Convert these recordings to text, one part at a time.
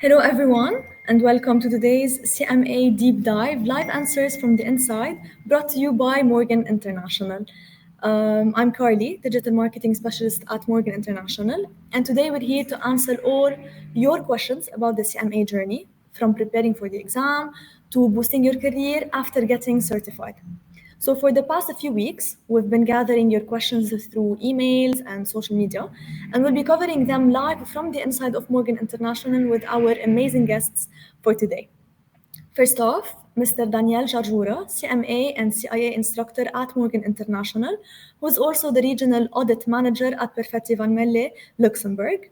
Hello, everyone, and welcome to today's CMA Deep Dive Live Answers from the Inside, brought to you by Morgan International. I'm Carly, Digital Marketing Specialist at Morgan International, and today we're here to answer all your questions about the CMA journey, from preparing for the exam to boosting your career after getting certified. So, for the past few weeks, we've been gathering your questions through emails and social media, and we'll be covering them live from the inside of Morgan International with our amazing guests for today. First off, Mr. Daniel Jarjoura, CMA and CIA instructor at Morgan International, who is also the regional audit manager at Perfetti Van Melle, Luxembourg.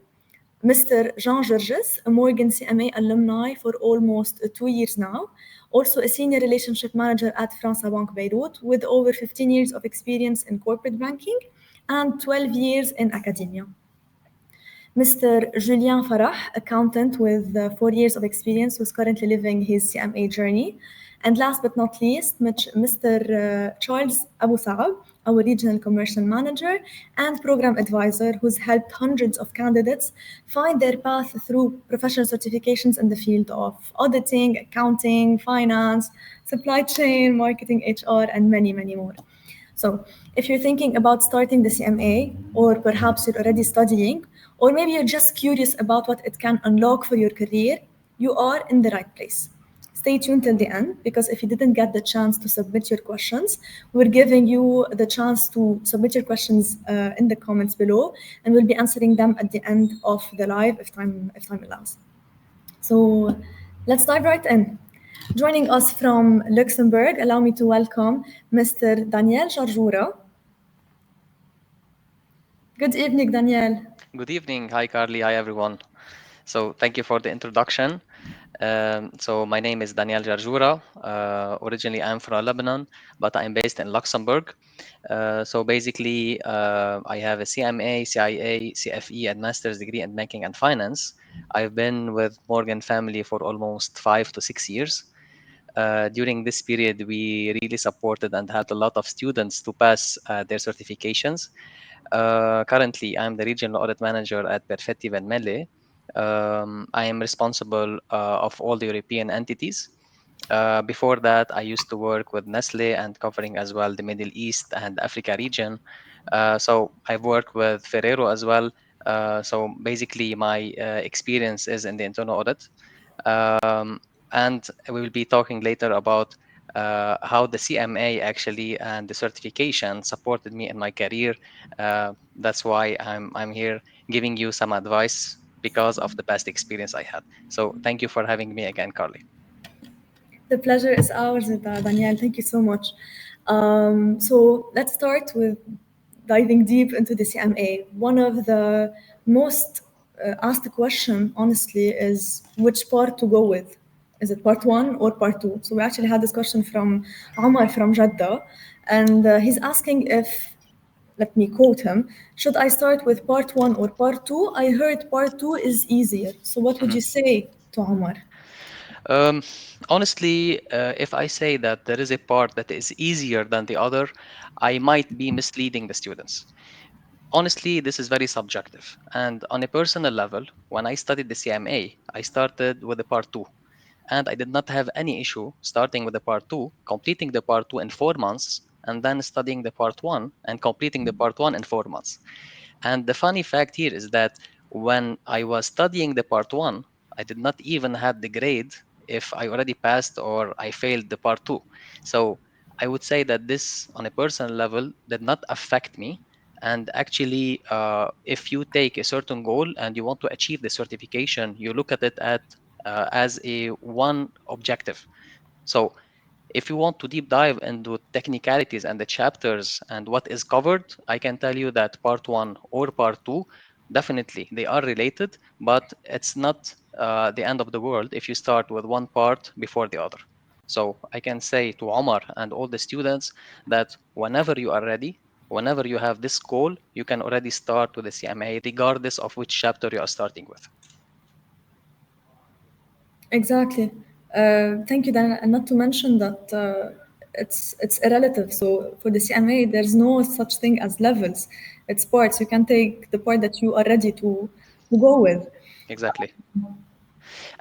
Mr. Jean Gerges, a Morgan CMA alumni for almost 2 years now, also a senior relationship manager at France Bank Beirut with over 15 years of experience in corporate banking and 12 years in academia. Mr. Julien Farah, accountant with 4 years of experience, who's currently living his CMA journey. And last but not least, Mr. Charles Abou Saab, our regional commercial manager and program advisor, who's helped hundreds of candidates find their path through professional certifications in the field of auditing, accounting, finance, supply chain, marketing, HR, and many, many more. So, if you're thinking about starting the CMA, or perhaps you're already studying, or maybe you're just curious about what it can unlock for your career, you are in the right place. Stay tuned till the end, because if you didn't get the chance to submit your questions, we're giving you the chance to submit your questions in the comments below, and we'll be answering them at the end of the live if time allows. So let's dive right in. Joining us from Luxembourg, allow me to welcome Mr. Daniel Jarjoura. Good evening, Daniel. Good evening. Hi, Carly. Hi, everyone. So thank you for the introduction. So my name is Daniel Jarjoura. Originally, I'm from Lebanon, but I'm based in Luxembourg. So basically, I have a CMA, CIA, CFE, and master's degree in banking and finance. I've been with Morgan family for almost 5 to 6 years. During this period, we really supported and helped a lot of students to pass their certifications. Currently, I'm the regional audit manager at Perfetti Van Melle. I am responsible of all the European entities. Before that, I used to work with Nestle and covering as well the Middle East and Africa region. So I've worked with Ferrero as well. So basically, my experience is in the internal audit. And we will be talking later about how the CMA actually and the certification supported me in my career. That's why I'm here giving you some advice because of the past experience I had. So thank you for having me again, Carly. The pleasure is ours, Daniel. Thank you so much. So let's start with diving deep into the CMA. One of the most asked question, honestly, is which part to go with. Is it part one or part two? So we actually had this question from Omar from Jeddah, and he's asking if, let me quote him, should I start with part one or part two? I heard part two is easier. So what would Mhm. you say to Omar? Um, Honestly, if I say that there is a part that is easier than the other, I might be misleading the students. Honestly, this is very subjective. And on a personal level, when I studied the CMA, I started with the part two. And I did not have any issue starting with the part two, completing the part two in 4 months, and then studying the part one and completing the part one in 4 months. And the funny fact here is that when I was studying the part one, I did not even have the grade if I already passed or I failed the part two. So I would say that this, on a personal level, did not affect me. And actually, if you take a certain goal and you want to achieve the certification, you look at it as a one objective. So if you want to deep dive into technicalities and the chapters and what is covered, I can tell you that part one or part two, definitely they are related, but it's not the end of the world if you start with one part before the other. So I can say to Omar and all the students that whenever you are ready, whenever you have this goal, you can already start with the CMA, regardless of which chapter you are starting with. Exactly. Thank you, Dan. And not to mention that it's a relative. So for the CMA, there's no such thing as levels. It's parts. You can take the part that you are ready to go with. Exactly.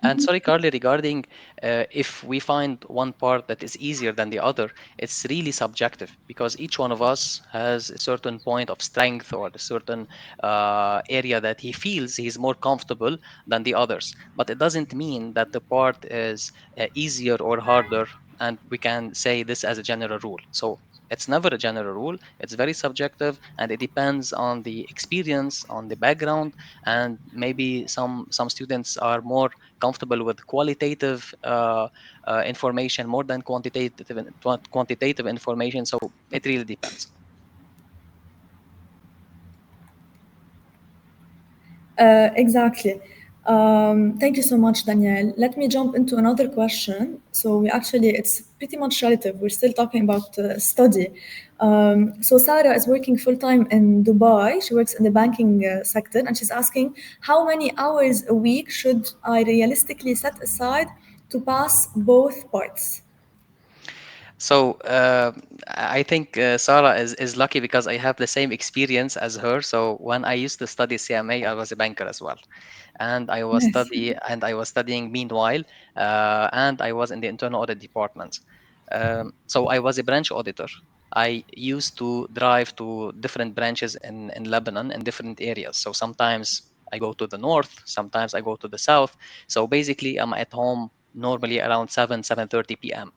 And sorry, Carly, regarding if we find one part that is easier than the other, it's really subjective because each one of us has a certain point of strength or a certain area that he feels he's more comfortable than the others. But it doesn't mean that the part is easier or harder, and we can say this as a general rule. So it's never a general rule. It's very subjective, and it depends on the experience, on the background, and maybe some students are more comfortable with qualitative information more than quantitative information. So it really depends. Exactly. Thank you so much, Danielle. Let me jump into another question. So we actually, it's pretty much relative. We're still talking about study. So Sarah is working full time in Dubai. She works in the banking sector, and she's asking, how many hours a week should I realistically set aside to pass both parts? So I think Sarah is lucky because I have the same experience as her. So when I used to study CMA, I was a banker as well, and Nice. I was studying meanwhile, and I was in the internal audit department. So I was a branch auditor. I used to drive to different branches in Lebanon in different areas. So sometimes I go to the north, sometimes I go to the south. So basically, I'm at home normally around 7:30 p.m.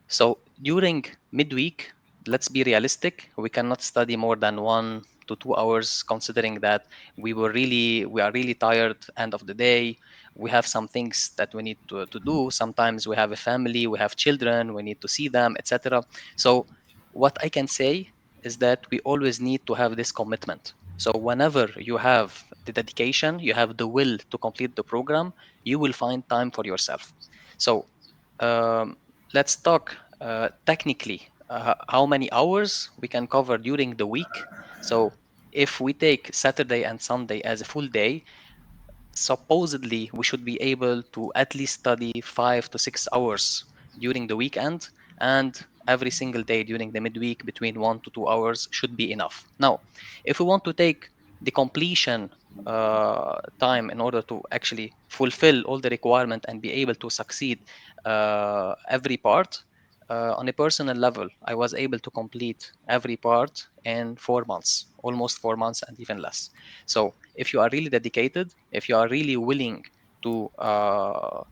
So during midweek, let's be realistic. We cannot study more than 1 to 2 hours, considering that we are really tired end of the day. We have some things that we need to do. Sometimes we have a family, we have children, we need to see them, etc. So what I can say is that we always need to have this commitment. So whenever you have the dedication, you have the will to complete the program, you will find time for yourself. So um, let's talk technically how many hours we can cover during the week. So if we take Saturday and Sunday as a full day, supposedly we should be able to at least study 5 to 6 hours during the weekend, and every single day during the midweek between 1 to 2 hours should be enough. Now, if we want to take the completion time in order to actually fulfill all the requirement and be able to succeed every part, on a personal level, I was able to complete every part in 4 months, almost 4 months, and even less. So if you are really dedicated, if you are really willing to uh,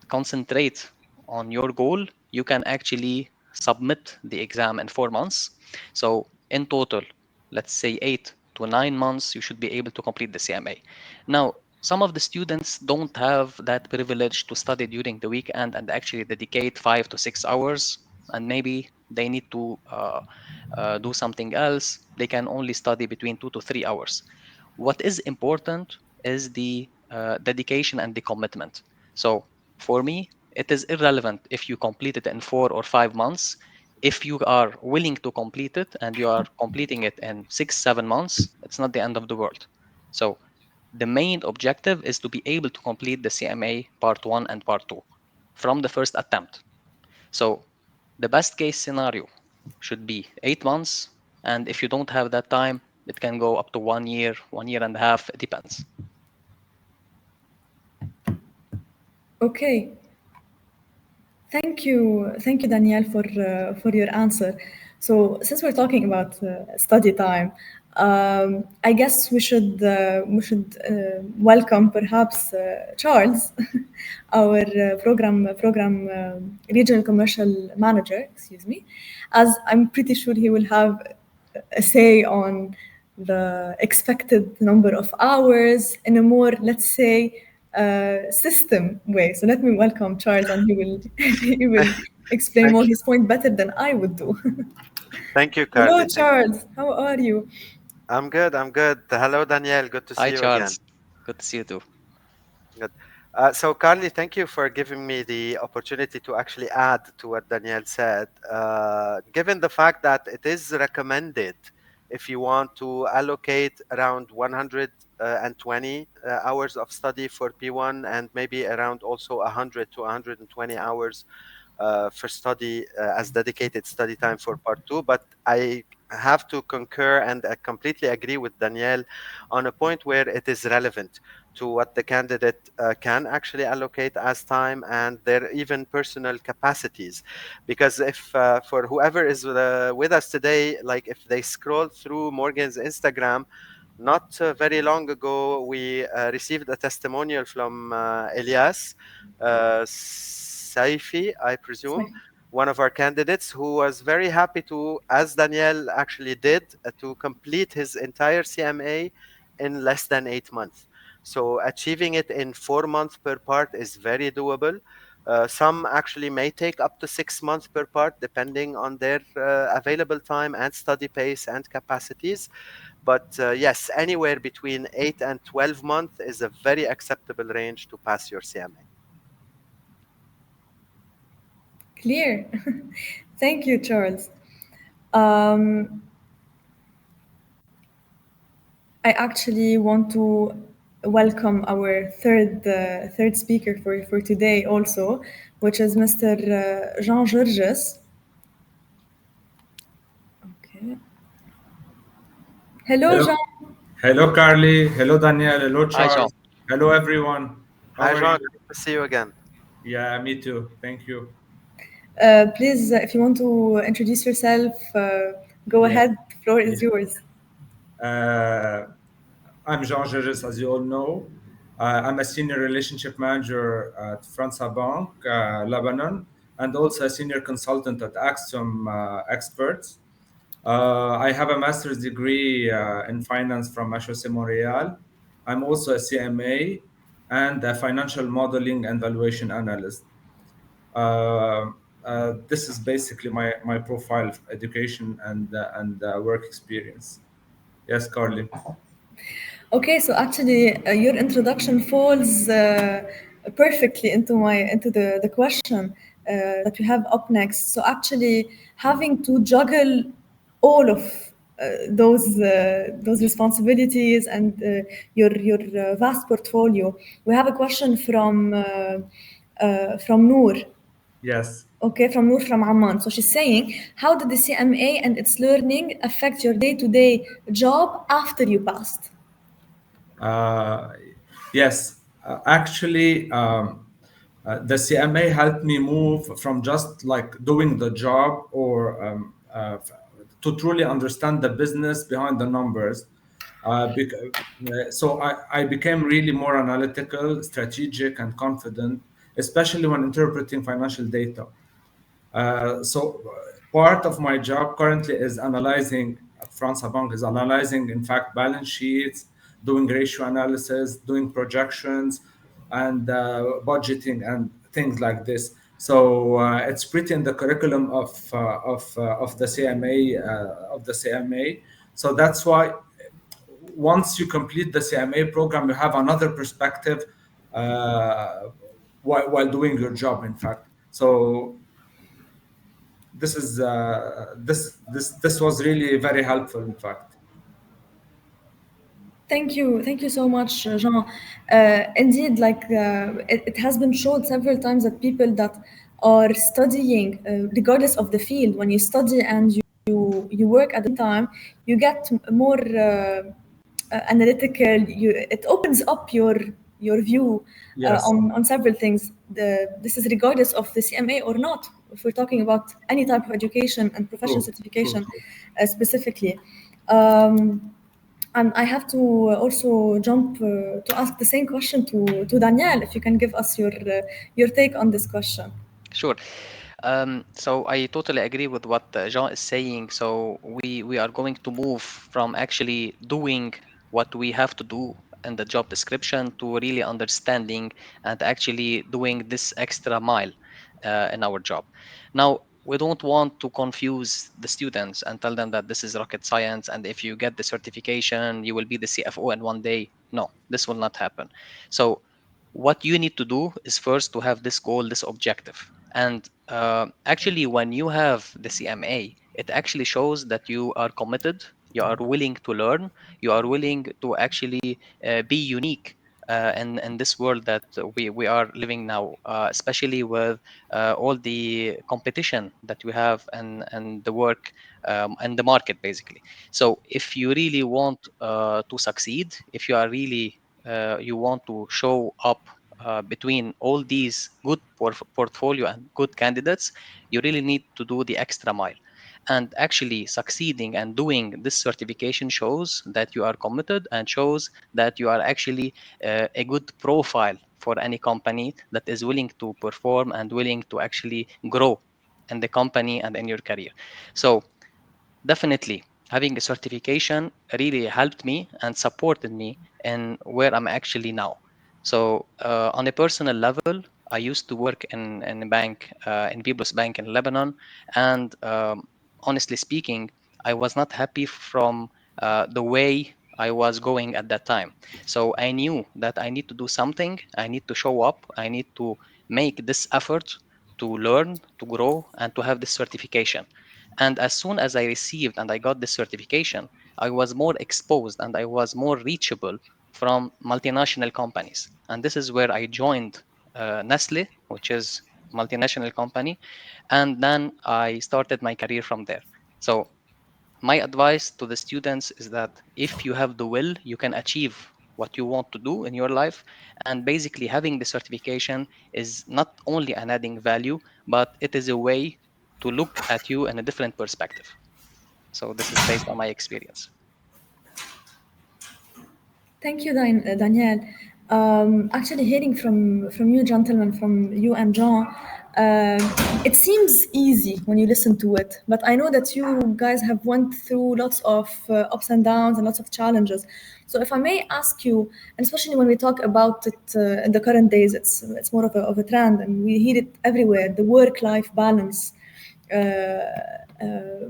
concentrate on your goal, you can actually submit the exam in 4 months. So in total, let's say 8 to 9 months, you should be able to complete the CMA. Now, some of the students don't have that privilege to study during the weekend and actually dedicate 5 to 6 hours, and maybe they need to do something else. They can only study between 2 to 3 hours. What is important is the dedication and the commitment. So for me, it is irrelevant if you complete it in 4 or 5 months. If you are willing to complete it and you are completing it in 6, 7 months, it's not the end of the world. So the main objective is to be able to complete the CMA part 1 and part 2 from the first attempt. So the best case scenario should be 8 months. And if you don't have that time, it can go up to 1 year, 1 year and a half. It depends. Okay. Thank you, Danielle, for your answer. So, since we're talking about study time, I guess we should welcome perhaps Charles, our program regional commercial manager. Excuse me, as I'm pretty sure he will have a say on the expected number of hours in a more, let's say, system way. So let me welcome Charles, and he will he will explain Thank more you. his point better than I would do. Thank you, Hello, Carly. Thank you. Charles. How are you? I'm good. I'm good. Hello, Danielle. Good to Hi, see you again. Charles. Good to see you too. Good. So, Carly, thank you for giving me the opportunity to actually add to what Danielle said. Given the fact that it is recommended if you want to allocate around 120 hours of study for P1 and maybe around also 100 to 120 hours for study as dedicated study time for part 2. But I have to concur and completely agree with Danielle on a point where it is relevant to what the candidate can actually allocate as time and their even personal capacities. Because if for whoever is with us today, like if they scroll through Morgan's Instagram, not very long ago, we received a testimonial from Elias Saifi, I presume, Sorry. one of our candidates, who was very happy to, as Danielle actually did, to complete his entire CMA in less than 8 months. So achieving it in 4 months per part is very doable. Some actually may take up to 6 months per part, depending on their available time and study pace and capacities. But yes, anywhere between 8 and 12 months is a very acceptable range to pass your CMA. Clear. Thank you, Charles. Um, I actually want to welcome our third speaker for today also, which is Mr. Jean Gerges. Okay. Hello, Hello, Jean. hello, Carly. Hello, Daniel. Hello, Hi, John. Charles. Hello, everyone. How Hi, are Jean. you? Good to see you again. Yeah, me too. Thank you. Please, if you want to introduce yourself, go Yeah, ahead. The floor is yeah. yours. Uh, I'm Jean Gerges, as you all know. I'm a senior relationship manager at France Bank, Lebanon, and also a senior consultant at Axiom Experts. I have a master's degree in finance from HEC Montreal. I'm also a CMA and a financial modeling and valuation analyst. This is basically my profile of education and work experience. Yes, Carly. Okay, so actually, your introduction falls perfectly into the question that we have up next. So actually, having to juggle all of those responsibilities and your vast portfolio, we have a question from Noor. Yes. Okay, from Noor from Amman. So she's saying, how did the CMA and its learning affect your day-to-day job after you passed? Uh, yes, actually, the CMA helped me move from just like doing the job or to truly understand the business behind the numbers. So I became really more analytical, strategic, and confident, especially when interpreting financial data. Part of my job currently is analyzing, at France Bank is analyzing, in fact, balance sheets, doing ratio analysis, doing projections, and budgeting and things like this. So it's pretty in the curriculum of the CMA So that's why once you complete the CMA program, you have another perspective while doing your job. In fact, so this was really very helpful, in fact. Thank you so much, Jean. Indeed, like it has been shown several times that people that are studying, regardless of the field, when you study and you work at the time, you get more analytical. It opens up your view Yes. on several things. This is regardless of the CMA or not. If we're talking about any type of education and professional True. True. certification True. specifically. And I have to also jump to ask the same question to Danielle, if you can give us your take on this question. Sure. So I totally agree with what Jean is saying. So we are going to move from actually doing what we have to do in the job description to really understanding and actually doing this extra mile in our job. Now, we don't want to confuse the students and tell them that this is rocket science and if you get the certification, you will be the CFO in one day. No, this will not happen. So what you need to do is first to have this goal, this objective. And actually, when you have the CMA, it actually shows that you are committed, you are willing to learn, you are willing to actually be unique in this world that we are living now, especially with all the competition that we have and the work and the market, basically. So if you really want to succeed, if you are really you want to show up between all these good portfolio and good candidates, you really need to do the extra mile. And actually succeeding and doing this certification shows that you are committed and shows that you are actually a good profile for any company that is willing to perform and willing to actually grow in the company and in your career. So definitely having a certification really helped me and supported me in where I'm actually now. So on a personal level, I used to work in a bank, in Biblos Bank in Lebanon, and honestly speaking, I was not happy from the way I was going at that time. So I knew that I need to do something, I need to show up, I need to make this effort to learn, to grow, and to have this certification. And as soon as I received and I got this certification, I was more exposed and I was more reachable from multinational companies. And this is where I joined Nestle, which is multinational company, and then I started my career from there. So my advice to the students is that if you have the will, you can achieve what you want to do in your life. And basically, having the certification is not only an adding value, but it is a way to look at you in a different perspective. So, this is based on my experience. Thank you, Danielle. Actually, hearing from you, gentlemen, from you and John, it seems easy when you listen to it. But I know that you guys have went through lots of ups and downs and lots of challenges. So, if I may ask you, and especially when we talk about it in the current days, it's more of a trend, and we hear it everywhere: the work-life balance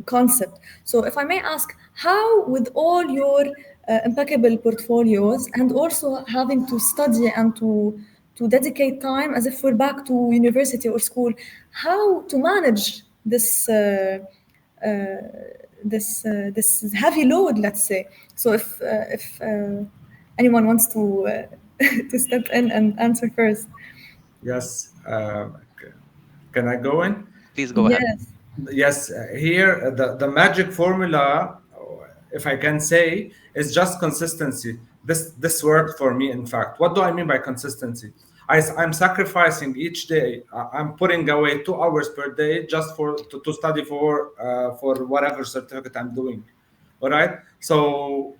concept. So, if I may ask, how, with all your impeccable portfolios and also having to study and to dedicate time as if we're back to university or school, how to manage this heavy load, let's say. So, if anyone wants to to step in and answer first. Yes. Can I go in? Please go ahead. Yes. Yes, here the magic formula, if I can say, is just consistency. This worked for me. In fact, what do I mean by consistency? I'm sacrificing each day. I'm putting away 2 hours per day just to study for whatever certificate I'm doing. All right. So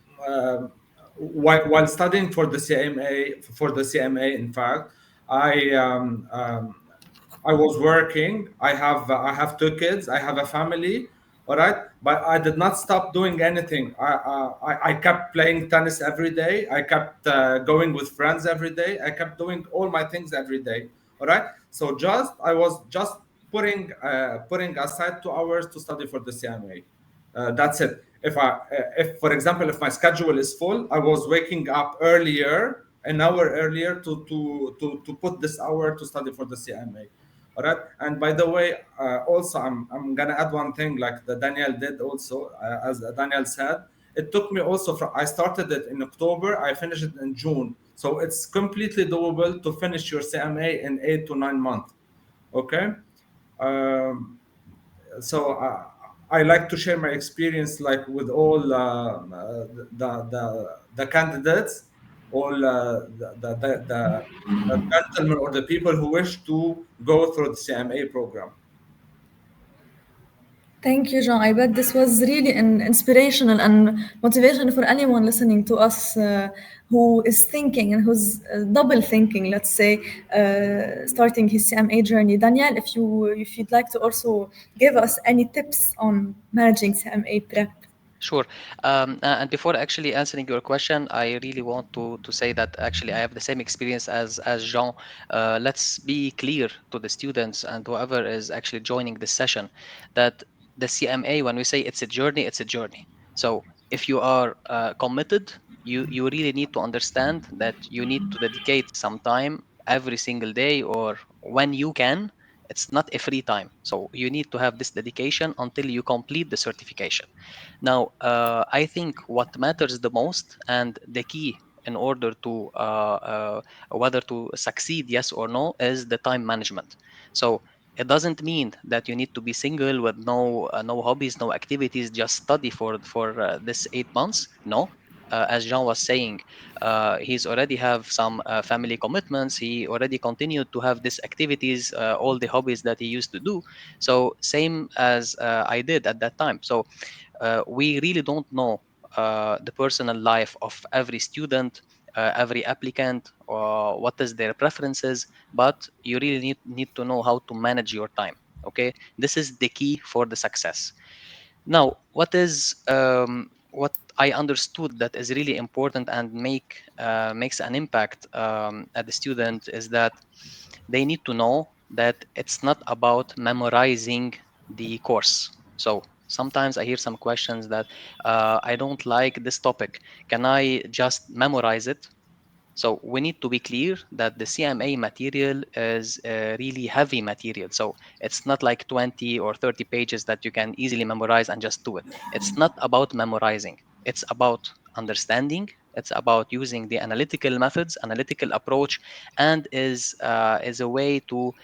while studying for the CMA, in fact, I um, um, I was working. I have 2 kids. I have a family. All right, but I did not stop doing anything. I kept playing tennis every day. I kept going with friends every day. I kept doing all my things every day. All right. So I was just putting aside 2 hours to study for the CMA. That's it. If for example, if my schedule is full, I was waking up earlier, an hour earlier, to put this hour to study for the CMA. All right. And by the way, also I'm gonna add one thing, like the Daniel did also, as Daniel said. It took me also from I started it in October, I finished it in June. So it's completely doable to finish your CMA in 8 to 9 months. Okay. Um, so I like to share my experience, like with all the candidates, all the gentlemen or the people who wish to go through the CMA program. Thank you, John. I bet this was really an inspirational and motivation for anyone listening to us who is thinking and who's double thinking, let's say, starting his CMA journey. Danielle, if you'd like to also give us any tips on managing CMA prep. Sure. And before actually answering your question, I really want to say that actually I have the same experience as Jean. Let's be clear to the students and whoever is actually joining this session that the CMA, when we say it's a journey, it's a journey. So if you are committed, you really need to understand that you need to dedicate some time every single day or when you can. It's not a free time. So you need to have this dedication until you complete the certification. Now, I think what matters the most and the key in order to whether to succeed, yes or no, is the time management. So it doesn't mean that you need to be single with no hobbies, no activities, just study for this 8 months. No, as Jean was saying, he's already have some family commitments. He already continued to have these activities, all the hobbies that he used to do. So same as I did at that time. So we really don't know the personal life of every student, every applicant, or what is their preferences, but you really need to know how to manage your time. Okay, this is the key for the success. Now, what I understood that is really important and makes an impact at the student is that they need to know that it's not about memorizing the course. So sometimes I hear some questions that I don't like this topic. Can I just memorize it? So we need to be clear that the CMA material is a really heavy material. So it's not like 20 or 30 pages that you can easily memorize and just do it. It's not about memorizing. It's about understanding. It's about using the analytical methods, analytical approach, and is a way to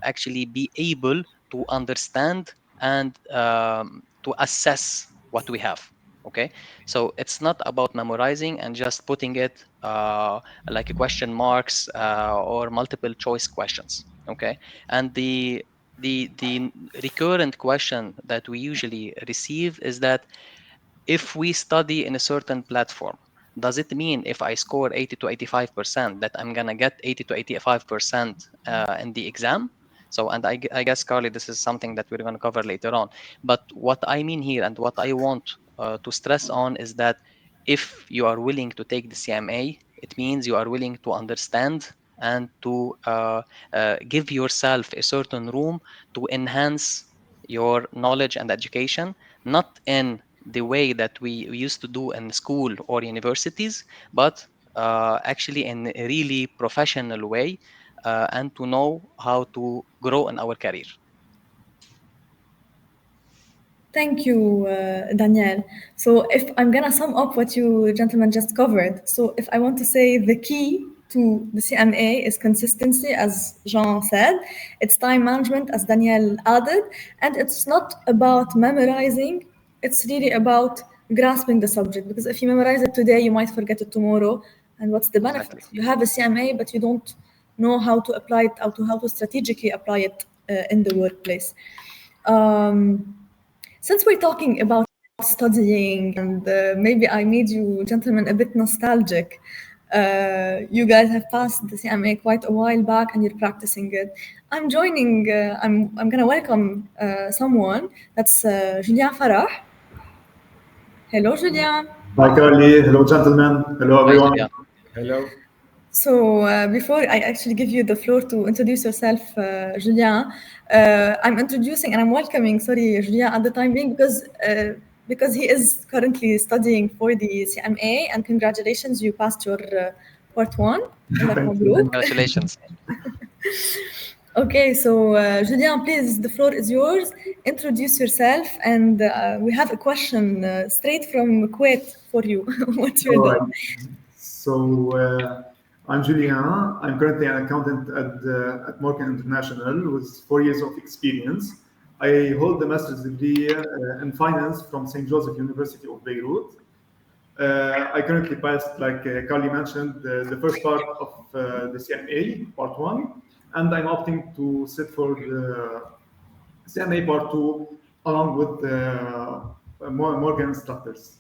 actually be able to understand and to assess what we have. Okay, so it's not about memorizing and just putting it like a question marks or multiple choice questions. Okay, and the recurrent question that we usually receive is that if we study in a certain platform, does it mean if I score 80 to 85% that I'm gonna get 80 to 85% in the exam? So, and I guess, Carly, this is something that we're going to cover later on. But what I mean here and what I want to stress on is that if you are willing to take the CMA, it means you are willing to understand and to give yourself a certain room to enhance your knowledge and education, not in the way that we used to do in school or universities, but actually in a really professional way, and to know how to grow in our career. Thank you, Danielle. So, if I'm gonna sum up what you gentlemen just covered, so if I want to say the key to the CMA is consistency, as Jean said, it's time management, as Danielle added, and it's not about memorizing, it's really about grasping the subject. Because if you memorize it today, you might forget it tomorrow. And what's the benefit? Exactly. You have a CMA, but you don't know how to apply it, how to strategically apply it in the workplace. Since we're talking about studying, and maybe I made you gentlemen a bit nostalgic, you guys have passed the CMA quite a while back and you're practicing it. I'm joining, I'm going to welcome someone, that's Julien Farah. Hello, Julien. Hi, Carly. Hello, gentlemen. Hello, Hi, everyone. Julia. Hello. So before I actually give you the floor to introduce yourself, Julien, I'm introducing and I'm welcoming, sorry, Julien at the time being because he is currently studying for the CMA, and congratulations, you passed your part one. Allah Thank mabruk. you. Congratulations. Okay, so Julien, please, the floor is yours. Introduce yourself, and we have a question straight from Kuwait for you. What's your All name? right. So, I'm Julien. I'm currently an accountant at Morgan International with 4 years of experience. I hold a master's degree in finance from St. Joseph University of Beirut. I currently passed, like Carly mentioned, the first part of the CMA, part one, and I'm opting to sit for the CMA part two along with Morgan instructors.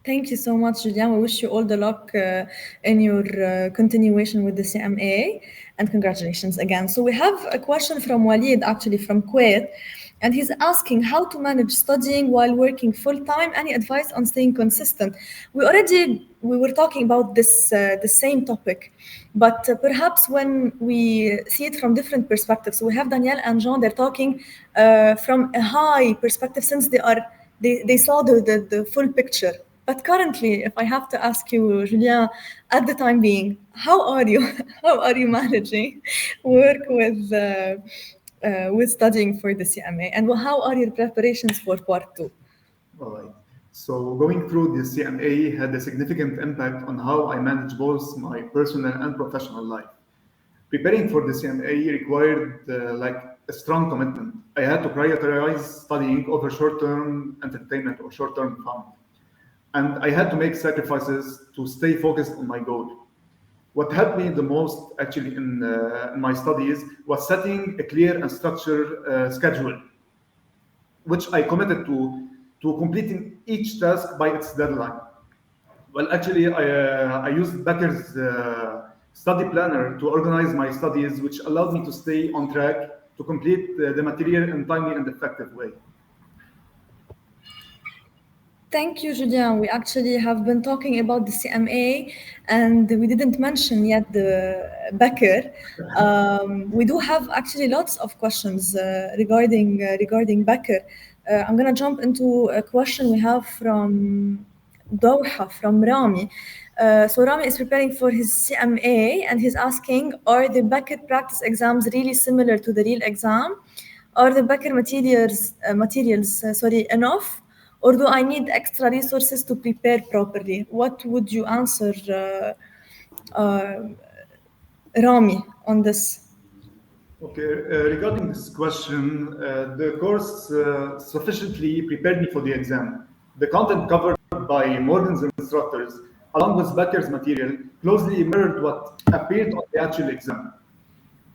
Thank you so much, Julien. We wish you all the luck in your continuation with the CMA, and congratulations again. So we have a question from Walid, actually from Kuwait, and he's asking how to manage studying while working full time. Any advice on staying consistent? We were talking about this the same topic, but perhaps when we see it from different perspectives. So we have Danielle and Jean. They're talking from a high perspective, since they saw the full picture. But currently, if I have to ask you, Julien, at the time being, how are you? How are you managing work with studying for the CMA? And how are your preparations for part two? All right. So going through the CMA had a significant impact on how I manage both my personal and professional life. Preparing for the CMA required like a strong commitment. I had to prioritize studying over short-term entertainment or short-term fun. and I had to make sacrifices to stay focused on my goal. What helped me the most actually in my studies was setting a clear and structured schedule, which I committed to completing each task by its deadline. Well, actually, I used Becker's study planner to organize my studies, which allowed me to stay on track to complete the material in timely and effective way. Thank you, Julien. We actually have been talking about the CMA, and we didn't mention yet the Becker. We do have actually lots of questions regarding Becker. I'm gonna jump into a question we have from Doha, from Rami. So Rami is preparing for his CMA, and he's asking, are the Becker practice exams really similar to the real exam? Are the Becker materials enough? Or do I need extra resources to prepare properly? What would you answer, Rami, on this? Okay, regarding this question, the course sufficiently prepared me for the exam. The content covered by Morgan's instructors, along with Becker's material, closely mirrored what appeared on the actual exam.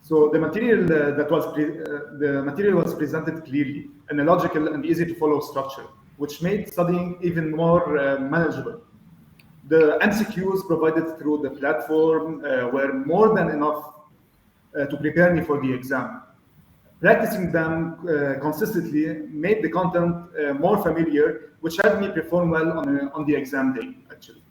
So the material the material was presented clearly in a logical and easy to follow structure, which made studying even more manageable. The MCQs provided through the platform were more than enough to prepare me for the exam. Practicing them consistently made the content more familiar, which helped me perform well on the exam day, actually.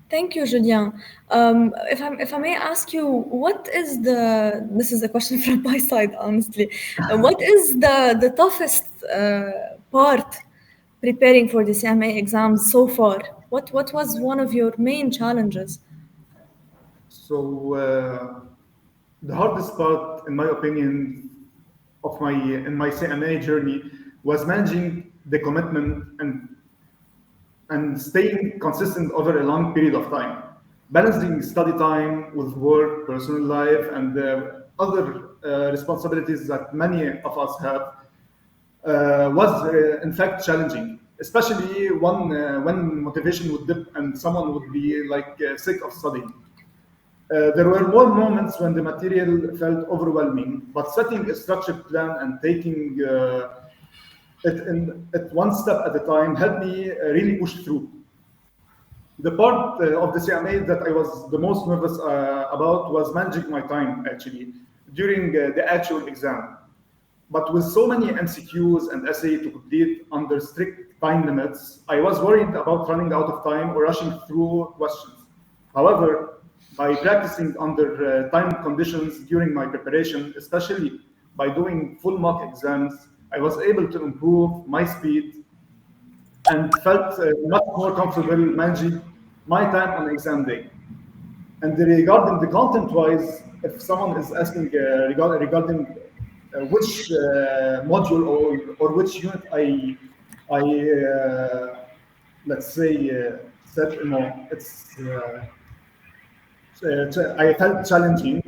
Thank you, Julien. If I may ask you, what is this is a question from my side, honestly. What is the toughest part preparing for the CMA exams so far? What was one of your main challenges? So the hardest part, in my opinion, in my CMA journey was managing the commitment and staying consistent over a long period of time. Balancing study time with work, personal life, and other responsibilities that many of us have was in fact challenging, especially when motivation would dip and someone would be like sick of studying. There were more moments when the material felt overwhelming, but setting a structured plan and taking it one step at a time helped me really push through. The part of the CMA that I was the most nervous about was managing my time actually during the actual exam. But with so many MCQs and essay to complete under strict time limits, I was worried about running out of time or rushing through questions. However, by practicing under time conditions during my preparation, especially by doing full mock exams, I was able to improve my speed and felt much more comfortable managing my time on exam day. And regarding the content-wise, if someone is asking regarding which module or which unit I let's say said no, I felt challenging.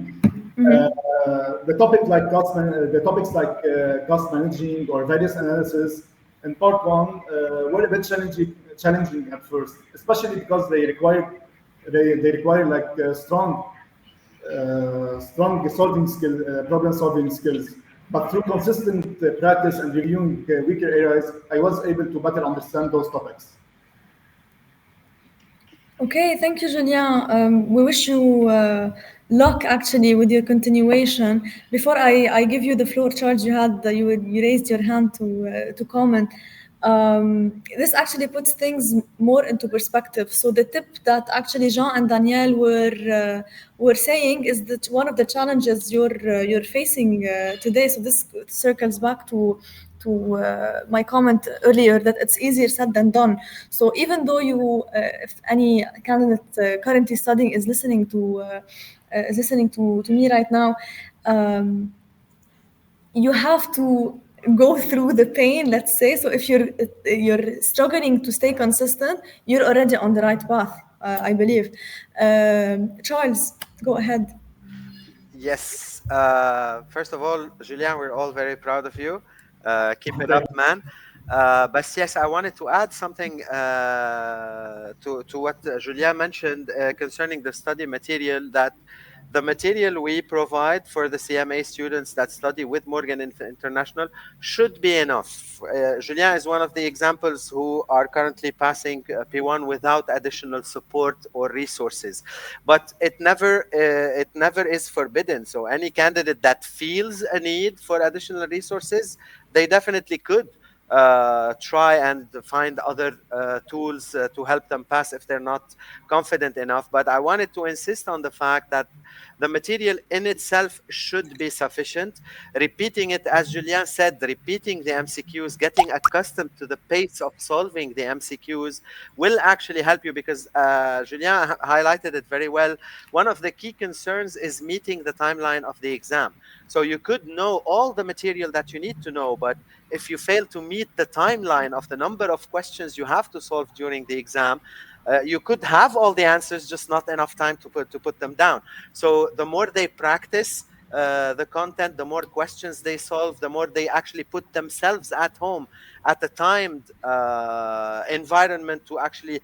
The topics like cost managing or various analysis in part one were a bit challenging at first, especially because they require like strong solving problem solving skills. But through consistent practice and reviewing weaker areas, I was able to better understand those topics. Okay, thank you, Julien. We wish you luck actually with your continuation. Before I give you the floor, Charles, you raised your hand to comment. This actually puts things more into perspective. So the tip that actually Jean and Danielle were saying is that one of the challenges you're facing today. So this circles back to my comment earlier that it's easier said than done. So even though if any candidate currently studying is listening to me right now, you have to go through the pain, let's say. So if you're struggling to stay consistent, you're already on the right path, I believe. Charles, go ahead. Yes. First of all, Julien, we're all very proud of you. Keep it up, man. But yes, I wanted to add something to what Julien mentioned concerning the study material, that the material we provide for the CMA students that study with Morgan International should be enough. Julien is one of the examples who are currently passing P1 without additional support or resources. But it never is forbidden. So any candidate that feels a need for additional resources, they definitely could try and find other tools to help them pass if they're not confident enough. But I wanted to insist on the fact that the material in itself should be sufficient. Repeating it, as Julien said, repeating the MCQs, getting accustomed to the pace of solving the MCQs will actually help you, because Julien highlighted it very well. One of the key concerns is meeting the timeline of the exam. So you could know all the material that you need to know, but if you fail to meet the timeline of the number of questions you have to solve during the exam, you could have all the answers, just not enough time to put them down. So the more they practice the content, the more questions they solve, the more they actually put themselves at home at a timed environment to actually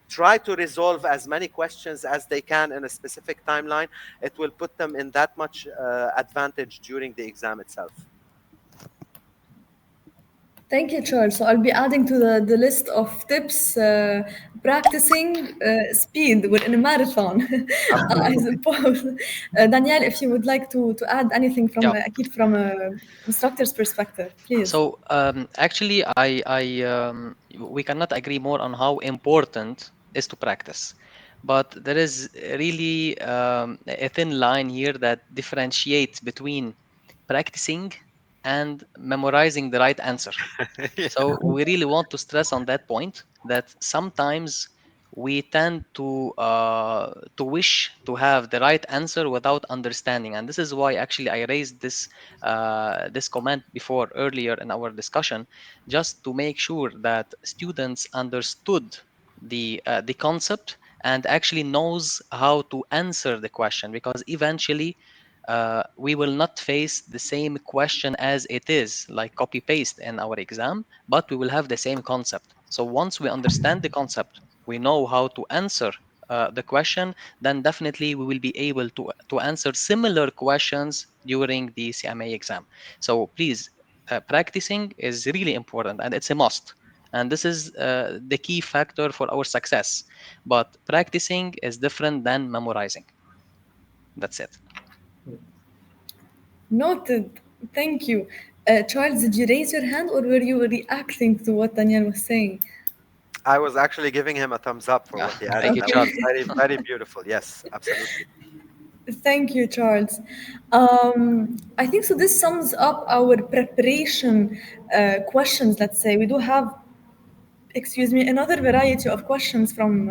try to resolve as many questions as they can in a specific timeline. It will put them in that much advantage during the exam itself. Thank you, Charles. So I'll be adding to the list of tips, practicing speed within a marathon, I suppose. Danielle, if you would like to add anything from Yeah. Akid from a instructor's perspective, please. So actually, we cannot agree more on how important is to practice. But there is really a thin line here that differentiates between practicing and memorizing the right answer. Yeah. So we really want to stress on that point, that sometimes we tend to wish to have the right answer without understanding, and this is why actually I raised this comment before earlier in our discussion, just to make sure that students understood the concept and actually knows how to answer the question, because eventually we will not face the same question as it is, like copy paste in our exam, but we will have the same concept. So once we understand the concept, we know how to answer the question, then definitely we will be able to answer similar questions during the CMA exam. So please, practicing is really important and it's a must. And this is the key factor for our success. But practicing is different than memorizing. That's it. Noted. Thank you. Charles, did you raise your hand or were you reacting to what Danielle was saying? I was actually giving him a thumbs up for Yeah, what he added. thank you, That was Charles. Okay. very, very beautiful. Yes, absolutely. Thank you, Charles. I think so. This sums up our preparation questions. Let's say we do have, excuse me, another variety of questions from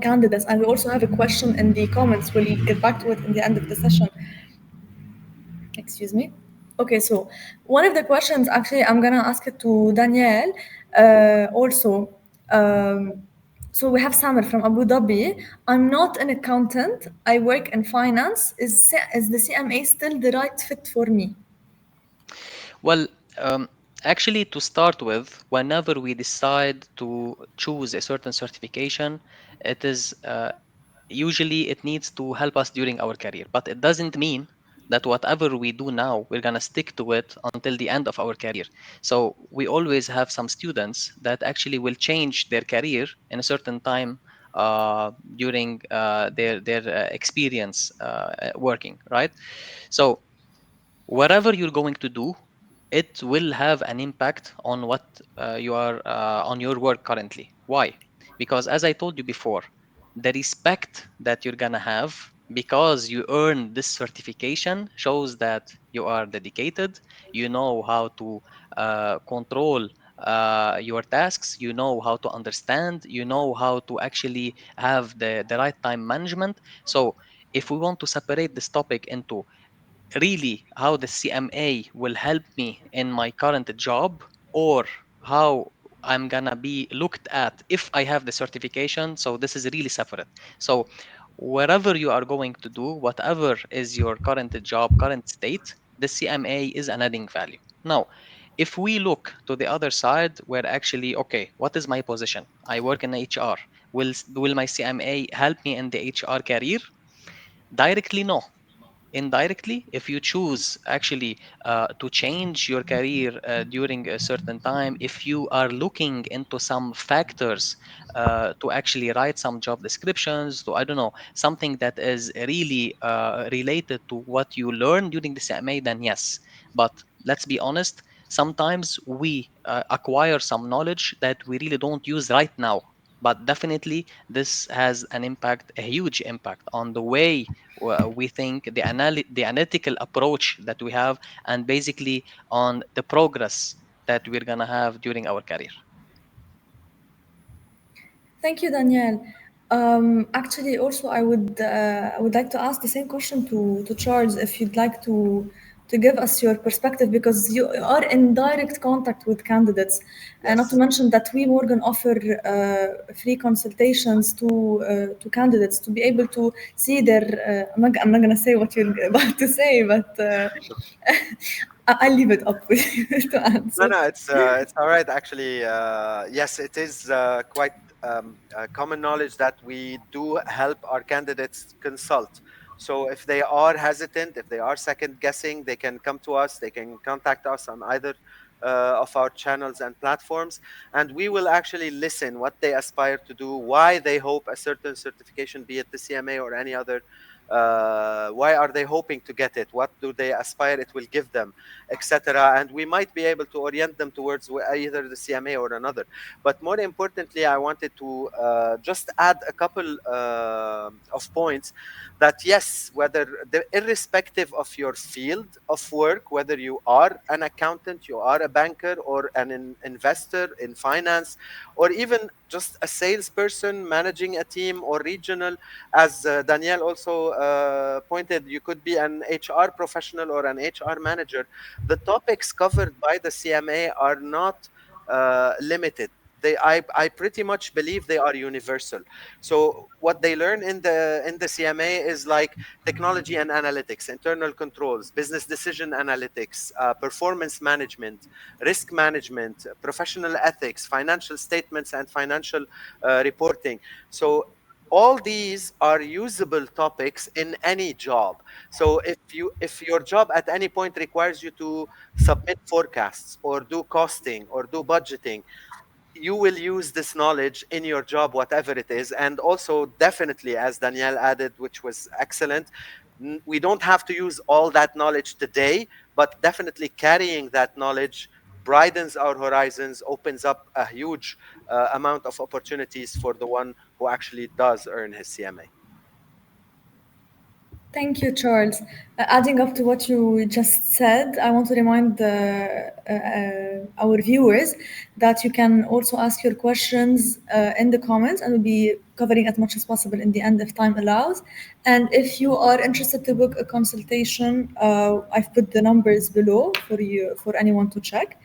candidates, and we also have a question in the comments. We'll get back to it in the end of the session. Excuse me. Okay, so one of the questions, actually, I'm gonna ask it to Danielle. Also, um, so we have Samir from Abu Dhabi. I'm not an accountant. I work in finance. Is the CMA still the right fit for me? Well, actually, to start with, whenever we decide to choose a certain certification, it is usually it needs to help us during our career. But it doesn't mean that whatever we do now, we're gonna stick to it until the end of our career. So we always have some students that actually will change their career in a certain time during their experience working, right? So whatever you're going to do, it will have an impact on what you are on your work currently. Why? Because as I told you before, the respect that you're gonna have because you earn this certification shows that you are dedicated. You know how to control your tasks. You know how to understand. You know how to actually have the right time management. So if we want to separate this topic into really how the CMA will help me in my current job, or how I'm gonna be looked at if I have the certification. So this is really separate. So wherever you are going to do, whatever is your current job, current state, the CMA is an adding value. Now, If we look to the other side, where actually, okay, what is my position? I work in HR. Will my CMA help me in the HR career? Directly, no. Indirectly, if you choose actually to change your career during a certain time, if you are looking into some factors to actually write some job descriptions, to, I don't know, something that is really related to what you learn during the CMA, then yes. But let's be honest, sometimes we acquire some knowledge that we really don't use right now. But definitely this has an impact, a huge impact on the way we think, the analytical approach that we have, and basically on the progress that we're going to have during our career. Thank you, Danielle. Actually, also, I would like to ask the same question to Charles, if you'd like to give us your perspective, because you are in direct contact with candidates, and not to Yes. mention that we Morgan offer free consultations to candidates to be able to see their. I'm not gonna say what you're about to say, but I'll leave it up with you to No, answer. no, it's all right. Actually, yes, it is quite common knowledge that we do help our candidates consult. So if they are hesitant, if they are second guessing, they can come to us. They can contact us on either of our channels and platforms, and we will actually listen what they aspire to do, why they hope a certain certification, be it the CMA or any other. Why are they hoping to get it? What do they aspire it will give them, etc. And we might be able to orient them towards either the CMA or another. But more importantly, I wanted to just add a couple of points that yes, irrespective of your field of work, whether you are an accountant, you are a banker, or an investor in finance, or even just a salesperson managing a team or regional, as Danielle also pointed, you could be an HR professional or an HR manager. The topics covered by the CMA are not limited. I pretty much believe they are universal. So what they learn in the CMA is like technology and analytics, internal controls, business decision analytics, performance management, risk management, professional ethics, financial statements, and financial reporting. So all these are usable topics in any job. So if your job at any point requires you to submit forecasts or do costing or do budgeting, you will use this knowledge in your job, whatever it is. And also, definitely, as Danielle added, which was excellent, we don't have to use all that knowledge today, but definitely carrying that knowledge broadens our horizons, opens up a huge amount of opportunities for the one who actually does earn his CMA. Thank you, Charles. Adding up to what you just said, I want to remind our viewers that you can also ask your questions in the comments, and we'll be covering as much as possible in the end if time allows. And if you are interested to book a consultation, I've put the numbers below for you, for anyone to check.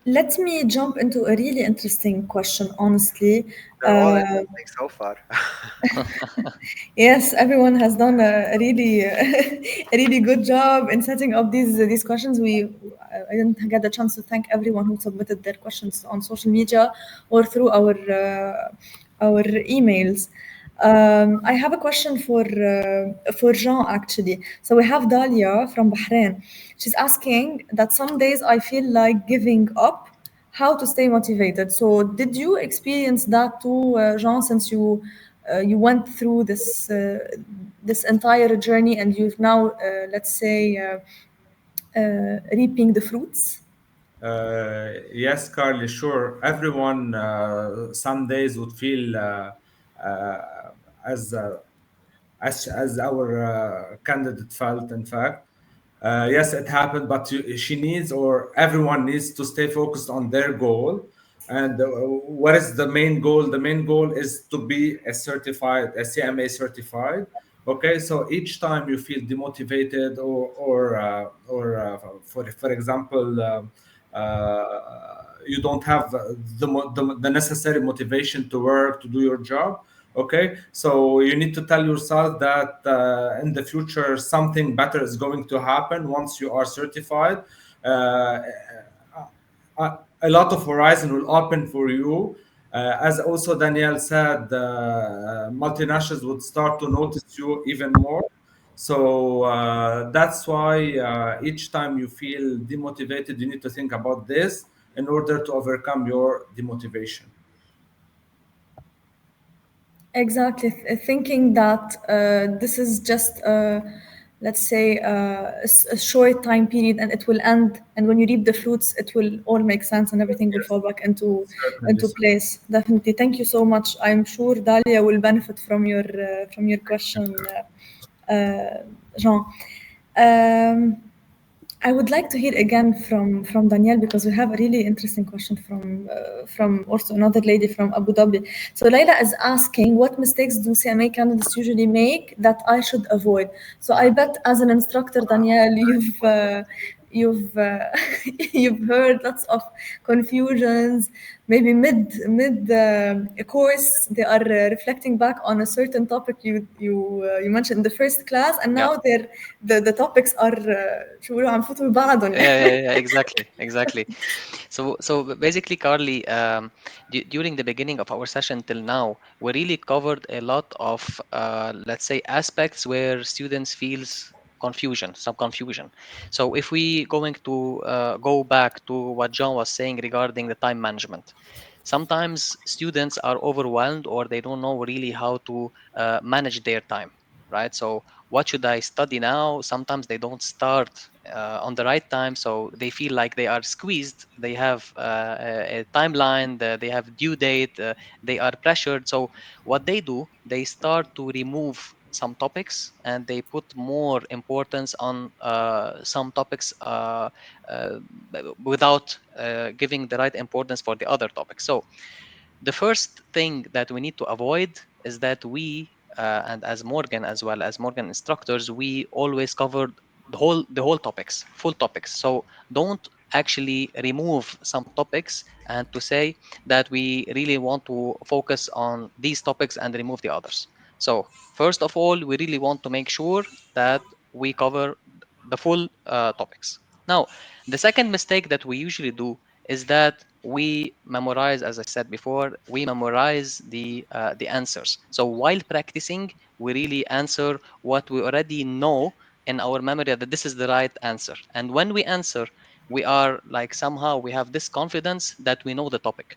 Let me jump into a really interesting question, honestly. They're all interesting so far. Yes, everyone has done a really a really good job in setting up these questions. I didn't get the chance to thank everyone who submitted their questions on social media or through our emails. I have a question for Jean, actually. So we have Dalia from Bahrain. She's asking that some days I feel like giving up. How to stay motivated? So did you experience that too, Jean, since you went through this entire journey and you've now, let's say, reaping the fruits? Yes, Carly, sure. Everyone, some days would feel as as our candidate felt. In fact, yes, it happened, but she needs, or everyone needs, to stay focused on their goal. And what is the main goal? The main goal is to be a CMA certified. Okay, so each time you feel demotivated, for example, you don't have the necessary motivation to work, to do your job. Okay, so you need to tell yourself that in the future something better is going to happen once you are certified. uh, a lot of horizon will open for you. As also Danielle said, multinationals would start to notice you even more. So that's why each time you feel demotivated, you need to think about this in order to overcome your demotivation. Exactly. Thinking that this is just, let's say, a short time period and it will end. And when you reap the fruits, it will all make sense and everything will Yes, fall back into certainly. place. Definitely. Thank you so much. I'm sure Dalia will benefit from your question, Jean. Um, I would like to hear again from Danielle because we have a really interesting question from also another lady from Abu Dhabi. So Layla is asking, what mistakes do CMA candidates usually make that I should avoid? So I bet as an instructor, Danielle, you've you've heard lots of confusions. Maybe mid course, they are reflecting back on a certain topic you mentioned in the first class, and Yeah. now the topics are شو بيقولوا عم فوتوا ببعضهم يعني. Yeah, exactly, exactly. So basically, Carly, during the beginning of our session till now, we really covered a lot of, let's say, aspects where students feels confusion, some confusion. So if we going to go back to what John was saying regarding the time management, sometimes students are overwhelmed or they don't know really how to manage their time, right? So what should I study now? Sometimes they don't start on the right time, so they feel like they are squeezed. They have a timeline, they have due date, they are pressured. So what they do, they start to remove some topics and they put more importance on some topics uh, without giving the right importance for the other topics. So the first thing that we need to avoid is that we and as Morgan as well as Morgan instructors, we always cover the whole topics, full topics. So don't actually remove some topics and to say that we really want to focus on these topics and remove the others. So first of all, we really want to make sure that we cover the full topics. Now, the second mistake that we usually do is that we memorize, as I said before, we memorize the answers. So while practicing, we really answer what we already know in our memory that this is the right answer. And when we answer, we are like somehow we have this confidence that we know the topic.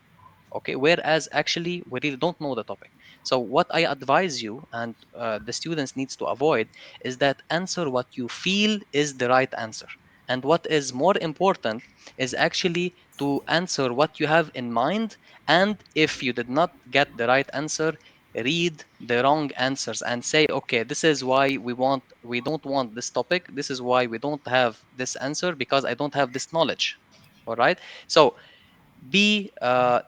Okay, whereas actually we really don't know the topic. So what I advise you and the students needs to avoid is that answer what you feel is the right answer. And what is more important is actually to answer what you have in mind. And if you did not get the right answer, read the wrong answers and say, okay, this is why we don't want this topic. This is why we don't have this answer because I don't have this knowledge. All right. So be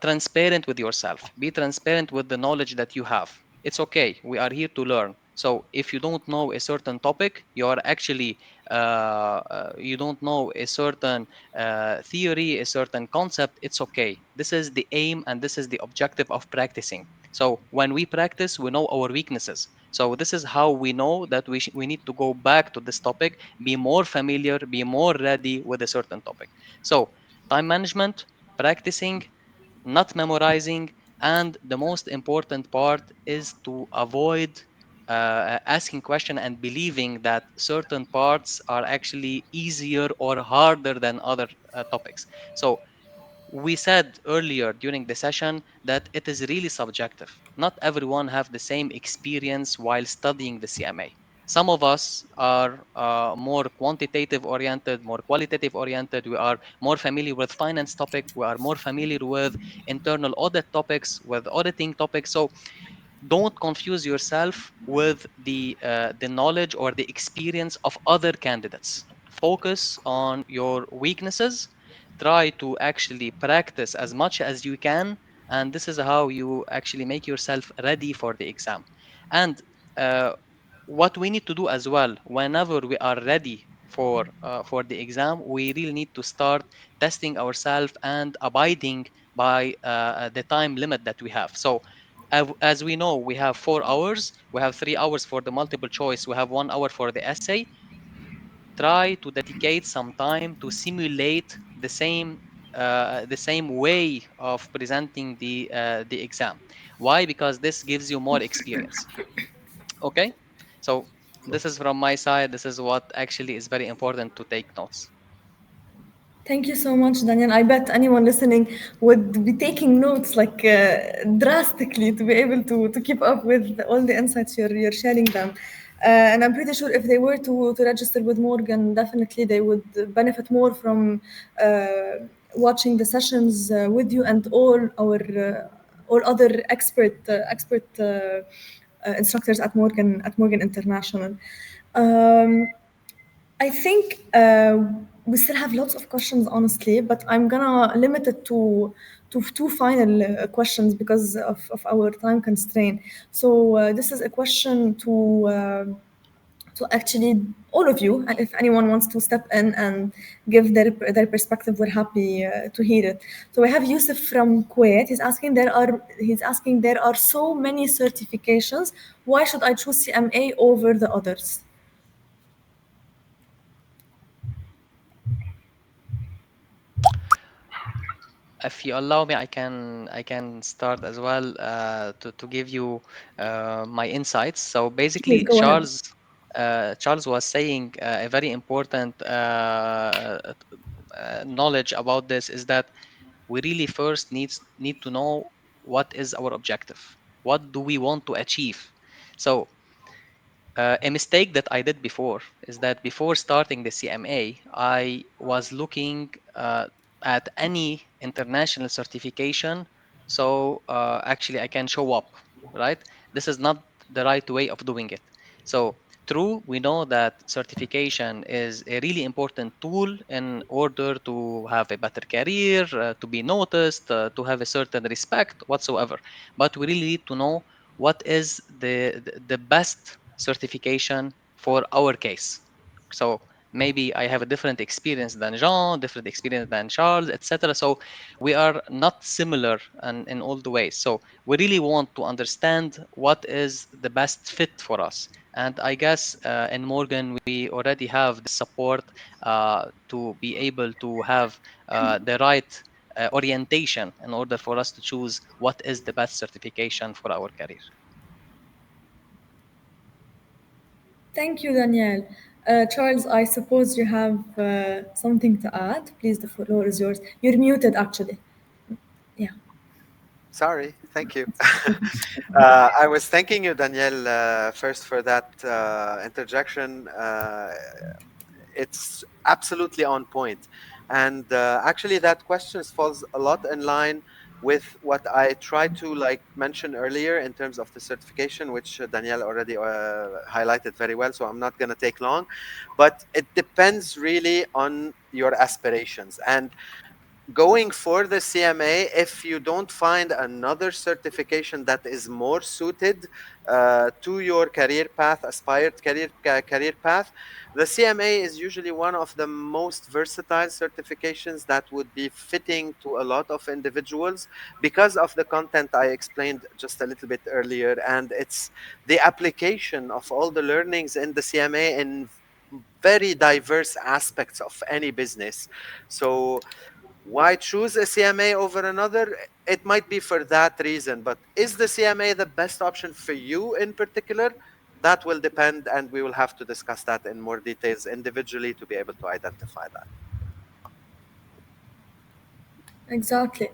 transparent with yourself, be transparent with the knowledge that you have. It's okay, we are here to learn. So if you don't know a certain topic, you are actually you don't know a certain theory, a certain concept, it's okay. This is the aim and this is the objective of practicing. So when we practice, we know our weaknesses. So this is how we know that we need to go back to this topic, be more familiar, be more ready with a certain topic. So time management, practicing, not memorizing, and the most important part is to avoid asking question and believing that certain parts are actually easier or harder than other topics. So we said earlier during the session that it is really subjective. Not everyone have the same experience while studying the CMA. Some of us are more quantitative oriented, more qualitative oriented. We are more familiar with finance topic. We are more familiar with internal audit topics, with auditing topics. So don't confuse yourself with the knowledge or the experience of other candidates. Focus on your weaknesses. Try to actually practice as much as you can, and this is how you actually make yourself ready for the exam. And uh, what we need to do as well, whenever we are ready for the exam, we really need to start testing ourselves and abiding by the time limit that we have. So as we know, we have 4 hours, we have 3 hours for the multiple choice, we have 1 hour for the essay. try to dedicate some time to simulate the same way of presenting the exam. Why? Because this gives you more experience. Okay, so this is from my side. This is what actually is very important to take notes. Thank you so much, Daniel. I bet anyone listening would be taking notes like drastically to be able to keep up with all the insights you're sharing them. And I'm pretty sure if they were to register with Morgan, definitely they would benefit more from watching the sessions with you and all other expert instructors at Morgan International. Um, I think we still have lots of questions, honestly, but I'm gonna limit it to two final questions because of our time constraint. So this is a question to actually all of you, and if anyone wants to step in and give their perspective, we're happy to hear it. So we have Yusuf from Kuwait. He's asking there are so many certifications. Why should I choose CMA over the others? If you allow me, I can start as well to give you my insights. So Please basically, go ahead. Charles was saying a very important knowledge about this is that we really first need to know what is our objective. What do we want to achieve? So a mistake that I did before is that before starting the CMA, I was looking at any international certification. So actually, I can show up, right? This is not the right way of doing it. So, true, we know that certification is a really important tool in order to have a better career, to be noticed, to have a certain respect whatsoever. But we really need to know what is the best certification for our case. So maybe I have a different experience than Jean, different experience than Charles, etc. So we are not similar in all the ways. So we really want to understand what is the best fit for us. And I guess in Morgan we already have the support to be able to have the right orientation in order for us to choose what is the best certification for our career. Thank you, Danielle. Charles, I suppose you have something to add. Please, the floor is yours. You're muted, actually. Yeah. Sorry, thank you. I was thanking you, Danielle, first for that interjection. It's absolutely on point. And actually, that question falls a lot in line with what I tried to like mention earlier in terms of the certification, which Danielle already highlighted very well. So I'm not going to take long, but it depends really on your aspirations. And going for the CMA, if you don't find another certification that is more suited to your career path, aspired career path, the CMA is usually one of the most versatile certifications that would be fitting to a lot of individuals because of the content I explained just a little bit earlier, and it's the application of all the learnings in the CMA in very diverse aspects of any business. So why choose a CMA over another? It might be for that reason, but is the CMA the best option for you in particular? That will depend, and we will have to discuss that in more details individually to be able to identify that. Exactly.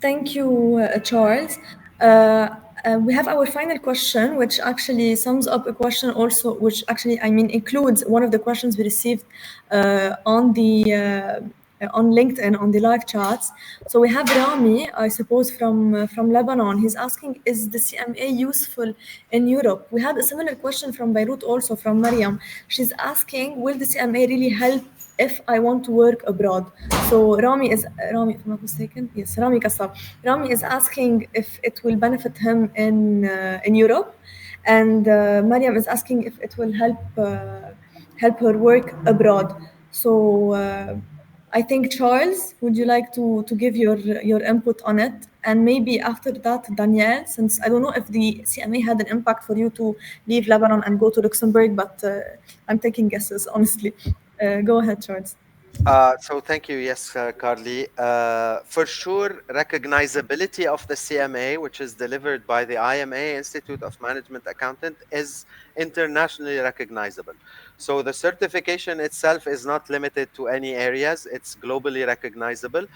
Thank you, Charles. We have our final question, which actually sums up a question also, which actually, I mean, includes one of the questions we received on LinkedIn on the live chats. So we have Rami, I suppose from Lebanon. He's asking, is the CMA useful in Europe? We had a similar question from Beirut also from Mariam. She's asking, will the CMA really help if I want to work abroad? So Rami, if I'm not mistaken, yes, Rami Kassab. Rami is asking if it will benefit him in Europe, and Mariam is asking if it will help her work abroad. So I think Charles, would you like to give your input on it? And maybe after that, Danielle, since I don't know if the CMA had an impact for you to leave Lebanon and go to Luxembourg, but I'm taking guesses, honestly. Go ahead, Charles. So thank you. Yes, Carly. For sure, recognizability of the CMA, which is delivered by the IMA, Institute of Management Accountant, is internationally recognizable. So the certification itself is not limited to any areas. It's globally recognizable.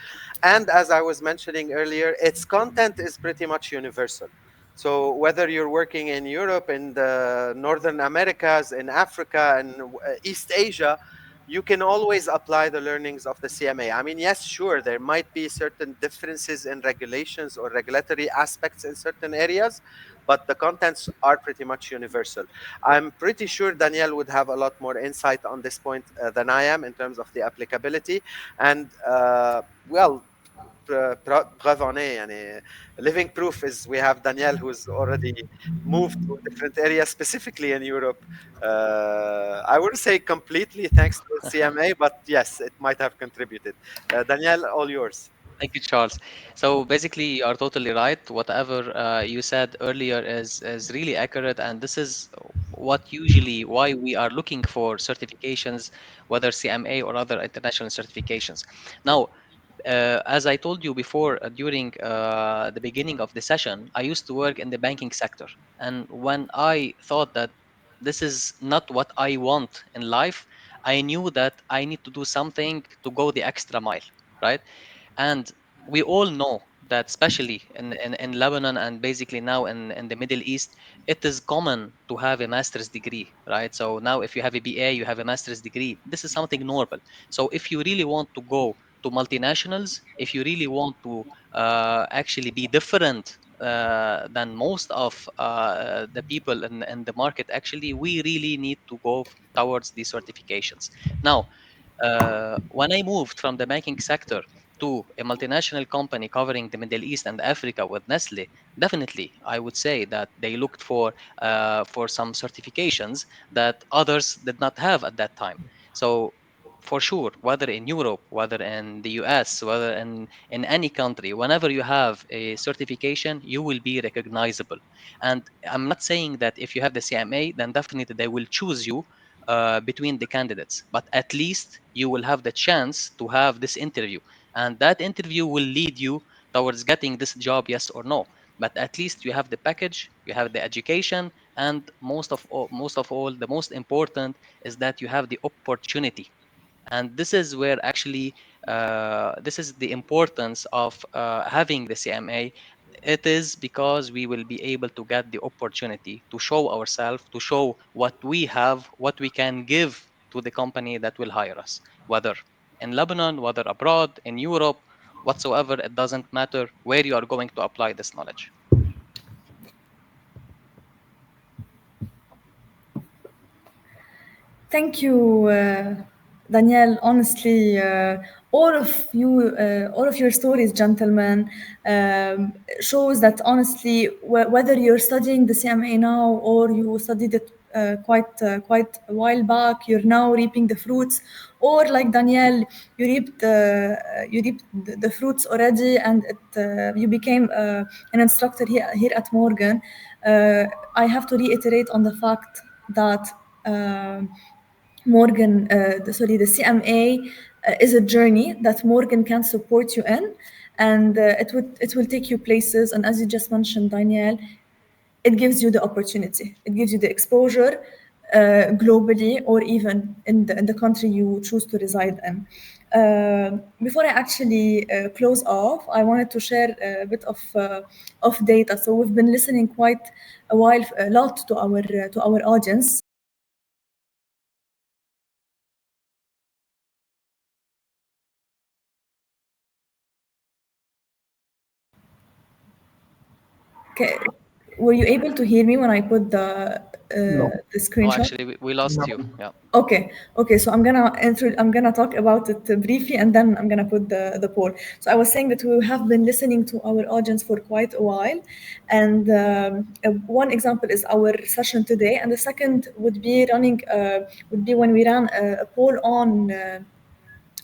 And as I was mentioning earlier, its content is pretty much universal. So whether you're working in Europe, in the Northern Americas, in Africa, and East Asia, you can always apply the learnings of the CMA. I mean, yes, sure, there might be certain differences in regulations or regulatory aspects in certain areas, but the contents are pretty much universal. I'm pretty sure Danielle would have a lot more insight on this point than I am in terms of the applicability. And well, preuve en est, يعني living proof is we have Danielle who's already moved to a different area, specifically in Europe. I wouldn't say completely thanks to CMA, but yes, it might have contributed. Danielle, all yours. Thank you, Charles. So basically, you are totally right. Whatever you said earlier is really accurate, and this is what usually why we are looking for certifications, whether CMA or other international certifications. Now, as I told you before, during the beginning of the session, I used to work in the banking sector, and when I thought that this is not what I want in life, I knew that I need to do something to go the extra mile, right? And we all know that, especially in Lebanon and basically now in the Middle East, it is common to have a master's degree, right? So now if you have a BA, you have a master's degree. This is something normal. So if you really want to go to multinationals, if you really want to actually be different than most of the people in the market, actually, we really need to go towards these certifications. Now, when I moved from the banking sector to a multinational company covering the Middle East and Africa with Nestle, definitely I would say that they looked for some certifications that others did not have at that time. So for sure, whether in Europe, whether in the US, whether in any country, whenever you have a certification, you will be recognizable. And I'm not saying that if you have the CMA, then definitely they will choose you between the candidates, but at least you will have the chance to have this interview, and that interview will lead you towards getting this job, yes or no. But at least you have the package, you have the education, and most of all, the most important is that you have the opportunity. And this is where actually this is the importance of having the CMA. It is because we will be able to get the opportunity to show ourselves, to show what we have, what we can give to the company that will hire us, whether in Lebanon, whether abroad, in Europe, whatsoever. It doesn't matter where you are going to apply this knowledge. Thank you, Danielle. Honestly, all of your stories, gentlemen, shows that honestly, whether you're studying the CMA now or you studied it quite a while back, you're now reaping the fruits, or like Danielle, you reaped the fruits already, and you became an instructor here at Morgan. I have to reiterate on the fact that. The CMA is a journey that Morgan can support you in, and it will take you places. And as you just mentioned, Danielle, it gives you the opportunity, it gives you the exposure globally, or even in the country you choose to reside in. Before I actually close off, I wanted to share a bit of data. So we've been listening quite a lot to our audience. Okay. Were you able to hear me when I put No. the Oh, screenshot? actually, we lost you. Yeah. Okay. So I'm gonna talk about it briefly, and then I'm gonna put the poll. So I was saying that we have been listening to our audience for quite a while, and one example is our session today, and the second would be when we ran a poll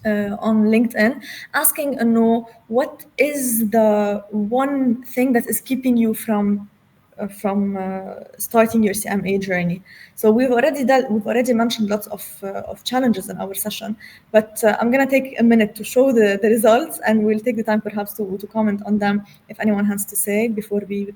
on LinkedIn, asking what is the one thing that is keeping you from starting your CMA journey. So we've already mentioned lots of challenges in our session, but I'm gonna take a minute to show the results, and we'll take the time perhaps to comment on them if anyone has to say before we.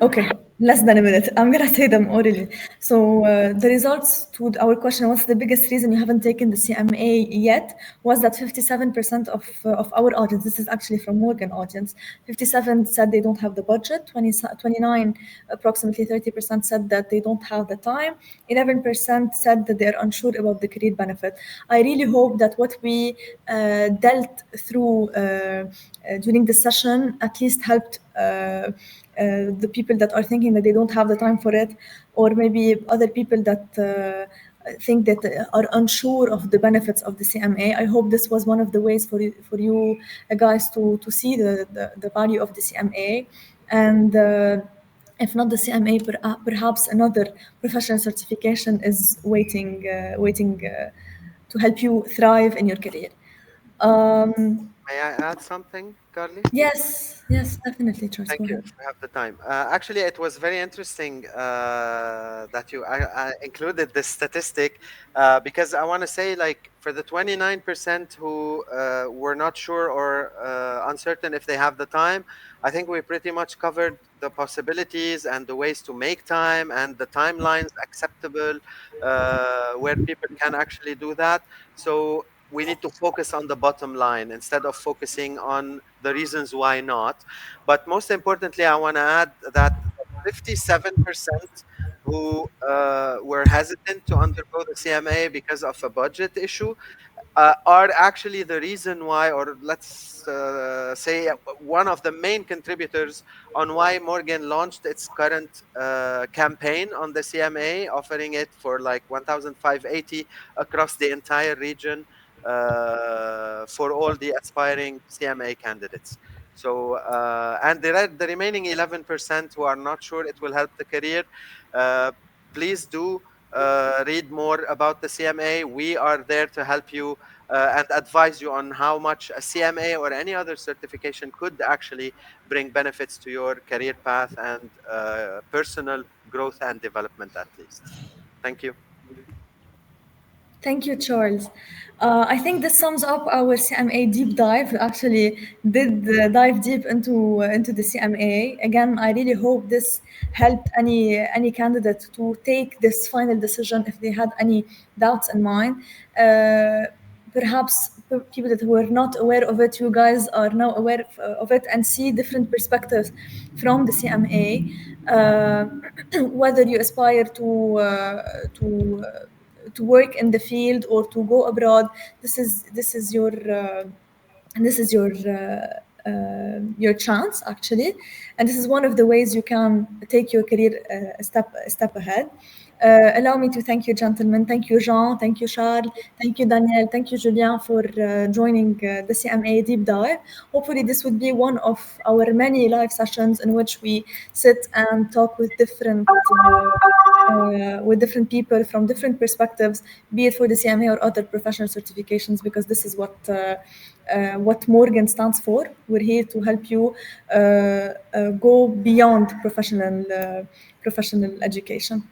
Okay, less than a minute. I'm gonna say them orally. So the results to our question, what's the biggest reason you haven't taken the CMA yet, was that 57% of our audience, this is actually from Morgan audience, 57 said they don't have the budget, 29, approximately 30% said that they don't have the time, 11% said that they're unsure about the career benefit. I really hope that what we dealt through during the session at least helped the people that are thinking that they don't have the time for it, or maybe other people that think that are unsure of the benefits of the CMA. I hope this was one of the ways for you guys to see the value of the CMA, and if not the CMA, perhaps another professional certification is waiting to help you thrive in your career. May I add something, Carly? Yes, definitely, Charles. Go Thank you. ahead. If we have the time. Actually, it was very interesting that you included this statistic because I want to say, like, for the 29% who were not sure or uncertain if they have the time, I think we pretty much covered the possibilities and the ways to make time and the timelines acceptable where people can actually do that. So we need to focus on the bottom line instead of focusing on the reasons why not. But most importantly, I want to add that 57% who were hesitant to undergo the CMA because of a budget issue are actually the reason why, or let's say one of the main contributors on why Morgan launched its current campaign on the CMA, offering it for like 1,580 across the entire region for all the aspiring CMA candidates. So, and the remaining 11% who are not sure it will help the career, please do read more about the CMA. We are there to help you and advise you on how much a CMA or any other certification could actually bring benefits to your career path and personal growth and development, at least. Thank you. Thank you, Charles. I think this sums up our CMA deep dive. We actually did dive deep into the CMA. Again, I really hope this helped any candidate to take this final decision if they had any doubts in mind. Perhaps people that were not aware of it, you guys are now aware of it and see different perspectives from the CMA. Whether you aspire to work in the field or to go abroad, this is your chance actually, and this is one of the ways you can take your career a step ahead. Allow me to thank you, gentlemen. Thank you, Jean. Thank you, Charles. Thank you, Daniel. Thank you, Julien, for joining the CMA deep dive. Hopefully, this would be one of our many live sessions in which we sit and talk with different people from different perspectives, be it for the CMA or other professional certifications, because this is what Morgan stands for. We're here to help you go beyond professional education.